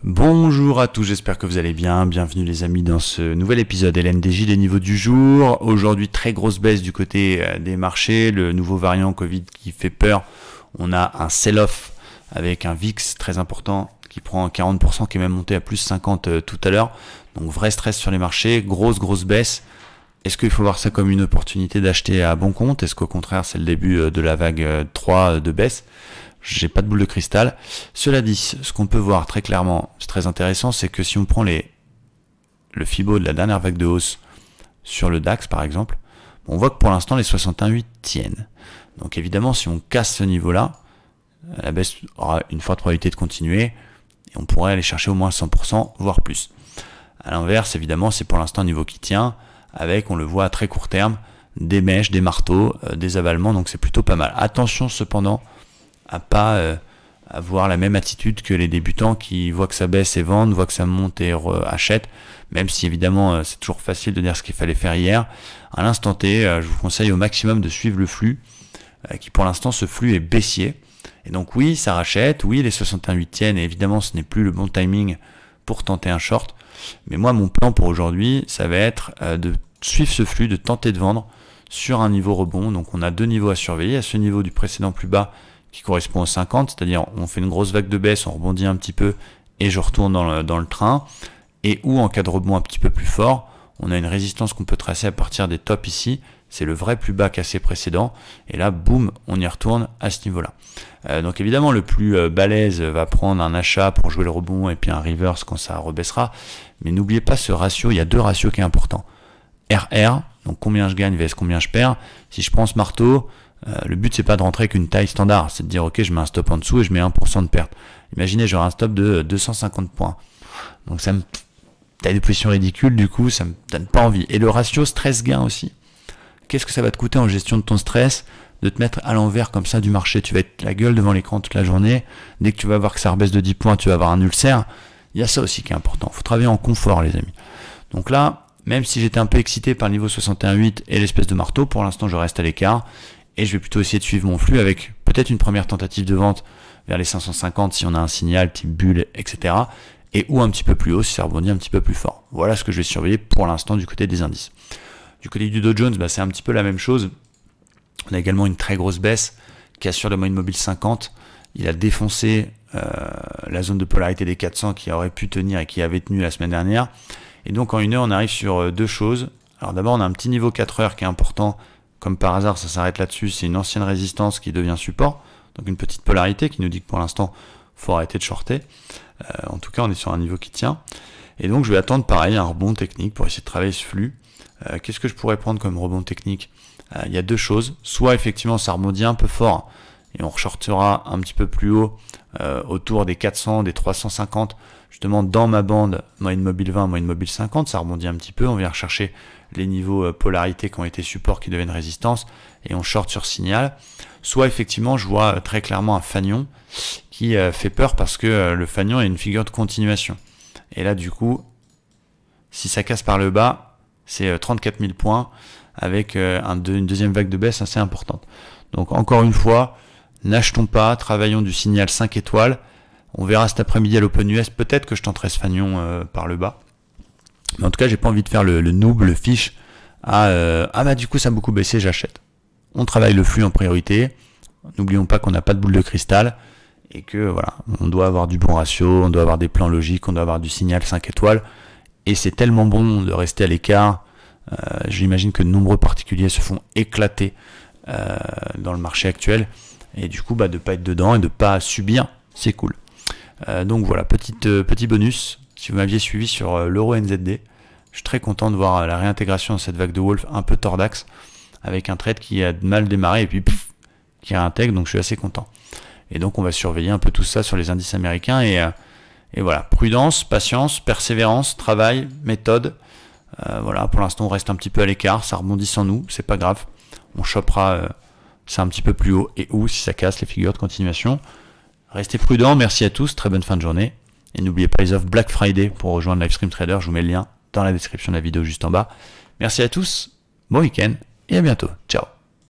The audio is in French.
Bonjour à tous, j'espère que vous allez bien. Bienvenue les amis dans ce nouvel épisode LNDJ des niveaux du jour. Aujourd'hui, très grosse baisse du côté des marchés, le nouveau variant Covid qui fait peur. On a un sell-off avec un VIX très important qui prend 40%, qui est même monté à plus 50 tout à l'heure. Donc vrai stress sur les marchés, grosse baisse. Est-ce qu'il faut voir ça comme une opportunité d'acheter à bon compte? Est-ce qu'au contraire c'est le début de la vague 3 de baisse? J'ai pas de boule de cristal. Cela dit, ce qu'on peut voir très clairement, c'est très intéressant, c'est que si on prend le Fibo de la dernière vague de hausse sur le DAX par exemple, on voit que pour l'instant les 61,8 tiennent. Donc évidemment, si on casse ce niveau-là, la baisse aura une forte probabilité de continuer et on pourrait aller chercher au moins 100%, voire plus. À l'inverse, évidemment, c'est pour l'instant un niveau qui tient, avec, on le voit à très court terme, des mèches, des marteaux, des avalements, donc c'est plutôt pas mal. Attention cependant à pas avoir la même attitude que les débutants qui voient que ça baisse et vendent, voient que ça monte et achètent, même si évidemment c'est toujours facile de dire ce qu'il fallait faire hier. À l'instant T, je vous conseille au maximum de suivre le flux, qui pour l'instant ce flux est baissier. Et donc oui, ça rachète, oui les 61 tiennent, et évidemment ce n'est plus le bon timing pour tenter un short. Mais moi mon plan pour aujourd'hui, ça va être de suivre ce flux, de tenter de vendre sur un niveau rebond. Donc on a deux niveaux à surveiller, à ce niveau du précédent plus bas, qui correspond aux 50, c'est-à-dire on fait une grosse vague de baisse, on rebondit un petit peu et je retourne dans le train, et où en cas de rebond un petit peu plus fort, on a une résistance qu'on peut tracer à partir des tops ici, c'est le vrai plus bas cassé précédent, et là boum, on y retourne à ce niveau-là. Donc évidemment le plus balèze va prendre un achat pour jouer le rebond et puis un reverse quand ça rebaissera, mais n'oubliez pas ce ratio, il y a deux ratios qui est important. RR, donc combien je gagne vs combien je perds. Si je prends ce marteau, le but c'est pas de rentrer qu'une taille standard, c'est de dire ok je mets un stop en dessous et je mets 1% de perte. Imaginez j'aurai un stop de 250 points. Donc ça me taille de position ridicule, du coup ça me donne pas envie. Et le ratio stress-gain aussi. Qu'est-ce que ça va te coûter en gestion de ton stress de te mettre à l'envers comme ça du marché? Tu vas être la gueule devant l'écran toute la journée. Dès que tu vas voir que ça rebaisse de 10 points, tu vas avoir un ulcère. Il y a ça aussi qui est important. Il faut travailler en confort les amis. Donc là, même si j'étais un peu excité par le niveau 61,8 et l'espèce de marteau, pour l'instant je reste à l'écart. Et je vais plutôt essayer de suivre mon flux avec peut-être une première tentative de vente vers les 550 si on a un signal type bulle, etc. Et ou un petit peu plus haut si ça rebondit un petit peu plus fort. Voilà ce que je vais surveiller pour l'instant du côté des indices. Du côté du Dow Jones, c'est un petit peu la même chose. On a également une très grosse baisse qui assure le moyenne mobile 50. Il a défoncé la zone de polarité des 400 qui aurait pu tenir et qui avait tenu la semaine dernière. Et donc en une heure, on arrive sur deux choses. Alors d'abord, on a un petit niveau 4 heures qui est important. Comme par hasard, ça s'arrête là-dessus, c'est une ancienne résistance qui devient support, donc une petite polarité qui nous dit que pour l'instant, il faut arrêter de shorter. En tout cas, on est sur un niveau qui tient. Et donc, je vais attendre pareil, un rebond technique pour essayer de travailler ce flux. Qu'est-ce que je pourrais prendre comme rebond technique? Il y a deux choses. Soit effectivement, ça rebondit un peu fort et on reshortera un petit peu plus haut, autour des 400, des 350, justement dans ma bande moyenne mobile 20, moyenne mobile 50, ça rebondit un petit peu, on vient rechercher les niveaux polarité qui ont été support qui deviennent résistance et on short sur signal. Soit effectivement je vois très clairement un fanion qui fait peur parce que le fanion est une figure de continuation. Et là du coup, si ça casse par le bas, c'est 34 000 points avec une deuxième vague de baisse assez importante. Donc encore une fois, n'achetons pas, travaillons du signal 5 étoiles. On verra cet après-midi à l'Open US, peut-être que je tenterai ce fanion par le bas. Mais en tout cas, j'ai pas envie de faire le noob, le fiche. Du coup ça a beaucoup baissé, j'achète. On travaille le flux en priorité. N'oublions pas qu'on n'a pas de boule de cristal et que voilà, on doit avoir du bon ratio, on doit avoir des plans logiques, on doit avoir du signal 5 étoiles. Et c'est tellement bon de rester à l'écart. J'imagine que de nombreux particuliers se font éclater dans le marché actuel. Et du coup, de ne pas être dedans et de ne pas subir, c'est cool. Donc voilà, petit bonus. Si vous m'aviez suivi sur l'euro NZD, je suis très content de voir la réintégration de cette vague de Wolf un peu tordax, avec un trade qui a mal démarré et puis pff, qui réintègre, donc je suis assez content. Et donc on va surveiller un peu tout ça sur les indices américains, et voilà, prudence, patience, persévérance, travail, méthode. Voilà, pour l'instant on reste un petit peu à l'écart, ça rebondit sans nous, c'est pas grave. On chopera ça un petit peu plus haut, et où si ça casse les figures de continuation. Restez prudents, merci à tous, très bonne fin de journée. Et n'oubliez pas les offres Black Friday pour rejoindre Livestream Trader, je vous mets le lien dans la description de la vidéo juste en bas. Merci à tous, bon week-end et à bientôt. Ciao.